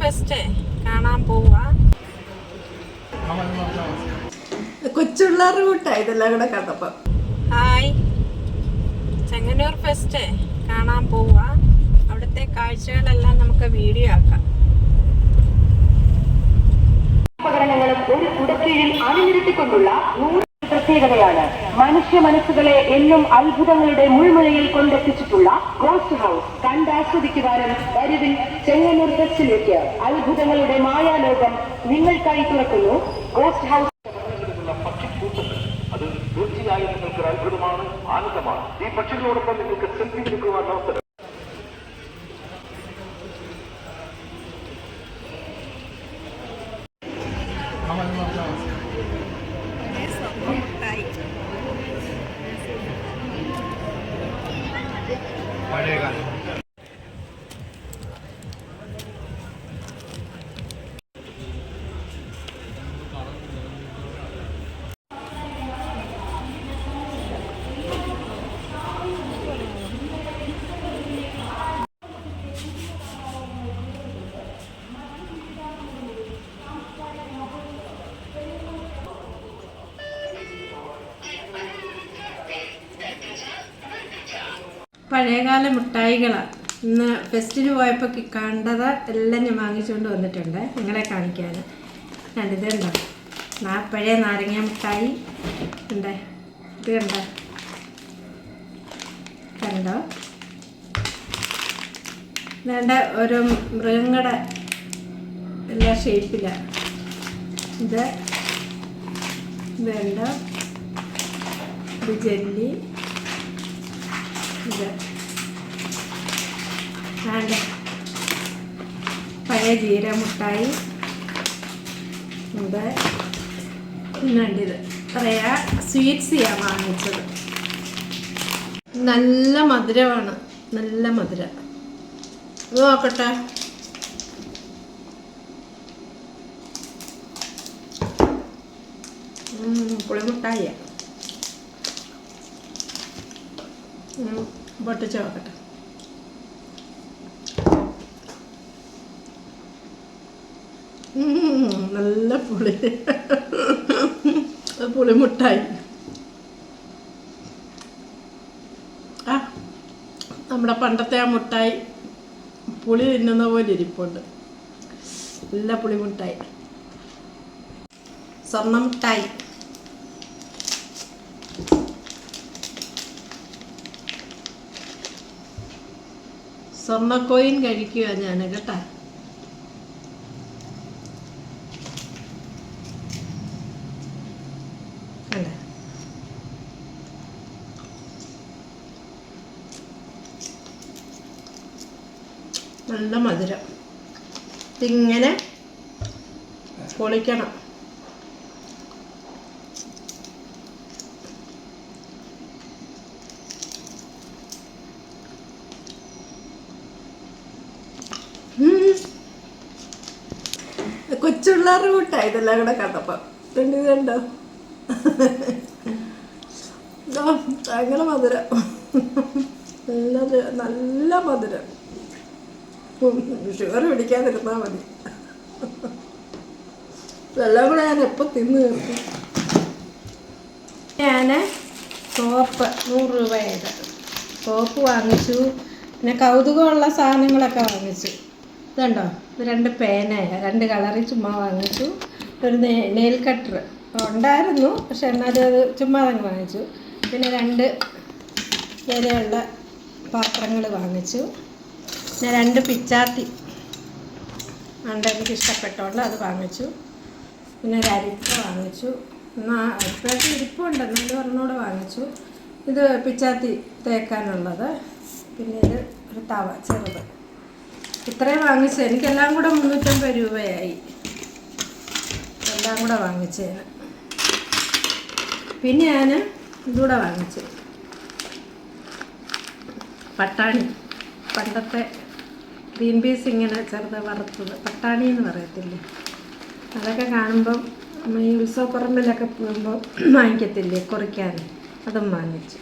Fest കാണാൻ പോവുക. കൊച്ചുള്ളവരുടെ കൂട്ടാണ് ഇതെല്ലാം കൂടെ കണ്ടപ്പം. ഹായ്, ചെങ്ങന്നൂർ ഫെസ്റ്റ് കാണാൻ പോവുക. അവിടുത്തെ കാഴ്ചകളെല്ലാം നമുക്ക് വീഡിയോ ആക്കാം. ഉപകരണങ്ങളും ഒരു കുടക്കീഴിൽ അണിനിരത്തിക്കൊണ്ടുള്ള പ്രത്യേകതയാണ്. മനുഷ്യ മനസ്സുകളെ എന്നും അത്ഭുതങ്ങളുടെ മുൾമുനയിൽ കൊണ്ടെത്തിച്ചിട്ടുള്ള ഗോസ്റ്റ് ഹൗസ് കണ്ടാസ്വദിക്കുവാനും വരുവിൻ ചെങ്ങന്നൂർ ഫെസ്റ്റിലേക്ക്. അത്ഭുതങ്ങളുടെ മായാലോകം നിങ്ങൾക്കായി തുറക്കുന്നു ഗോസ്റ്റ് ഹൗസ്. അത് തീർച്ചയായും നിങ്ങൾക്ക് ഒരു അത്ഭുതമാണ്, ആനന്ദമാണ്. ഈ പക്ഷികളോടൊപ്പം നിങ്ങൾക്ക് സെൽഫി എടുക്കുവാൻ അവസരം. പഴയകാലം പഴയകാല മിഠായികളാണ്. ഇന്ന് ഫെസ്റ്റിന് പോയപ്പോൾ കണ്ടത് എല്ലാം ഞാൻ വാങ്ങിച്ചുകൊണ്ട് വന്നിട്ടുണ്ട് നിങ്ങളെ കാണിക്കാൻ. ഇതുണ്ടോ, പഴയ നാരങ്ങ മിഠായി ഉണ്ട്. ഇത് കണ്ടോ വേണ്ട ഓരോ മൃഗങ്ങളുടെ എല്ലാ ഷേപ്പിലാണ്. ഇത് വേണ്ട, ഇത് ജെല്ലി, ഇത് വേണ്ട പഴയ ജീര മുട്ടായി, ഇത് പിന്നുണ്ടിത് പറയാ സ്വീറ്റ്സ് ഞാൻ വാങ്ങിച്ചത്. നല്ല മധുരമാണ്, നല്ല മധുരം. ഇത് നോക്കട്ടെ, പുളിമുട്ടായിയാ. പൊട്ടിച്ച് നോക്കട്ടെ. നല്ല പുളിമുട്ടായി. നമ്മുടെ പണ്ടത്തെ ആ മുട്ടായി പുളി തിന്നുന്ന പോലെ ഇരിപ്പുണ്ട്. നല്ല പുളിമുട്ടായി. സ്വർണ്ണമുട്ടായി. സ്വർണ്ണ കോയിൻ കഴിക്കുക ഞാൻ കേട്ടാ. അല്ലേ, നല്ല മധുരം. ഇതിങ്ങനെ പൊളിക്കണം. കൊച്ചുള്ളവരുടെ കൂട്ടാണ് ഇതെല്ലാം കൂടെ കണ്ടപ്പം. ഇത് കണ്ടോ, ഭയങ്കര മധുരം, നല്ല മധുരം. ഷുഗർ പിടിക്കാതിരുന്നാൽ മതി. ഇതെല്ലാം കൂടെ ഞാൻ എപ്പോൾ തിന്ന് തീർക്കും. ഞാൻ സോപ്പ് 100 രൂപയുടെ സോപ്പ് വാങ്ങിച്ചു. പിന്നെ കൗതുകമുള്ള സാധനങ്ങളൊക്കെ വാങ്ങിച്ചു. ഇതുണ്ടോ, ഇത് 2 പേനയ, 2 കളറിൽ ചുമ്മാ വാങ്ങിച്ചു. ഒരു നെയിൽ കട്ടർ ഉണ്ടായിരുന്നു, പക്ഷെ എന്നാലും അത് ചുമ്മാ തന്നെ വാങ്ങിച്ചു. പിന്നെ 2 വിലയുള്ള പാത്രങ്ങൾ വാങ്ങിച്ചു. പിന്നെ 2 പിച്ചാത്തി എനിക്ക് ഇഷ്ടപ്പെട്ടോണ്ട് അത് വാങ്ങിച്ചു. പിന്നെ ഒരു അരിപ്പ വാങ്ങിച്ചു. അരിപ്പൊക്കെ ഇരിപ്പുണ്ട്, എന്നാലും ഒരെണ്ണൂടെ വാങ്ങിച്ചു. ഇത് പിച്ചാത്തി തേക്കാനുള്ളത്. പിന്നെ ഇത് ഒരു തവ ചെറുത്. ഇത്രയും വാങ്ങിച്ചു. എനിക്കെല്ലാം കൂടെ 350 രൂപയായി എല്ലാം കൂടെ വാങ്ങിച്ചതിന്. പിന്നെ ഞാൻ ഇതുകൂടെ വാങ്ങിച്ചു, പട്ടാണി. പണ്ടത്തെ ഗ്രീൻ പീസ് ഇങ്ങനെ ചെറുത് വറുത്തത്, പട്ടാണി എന്ന് പറയത്തില്ലേ, അതൊക്കെ കാണുമ്പം ഈ ഉത്സവപ്പറമ്പിലൊക്കെ പോകുമ്പോൾ വാങ്ങിക്കത്തില്ലേ കുറിക്കാൻ, അതും വാങ്ങിച്ചു.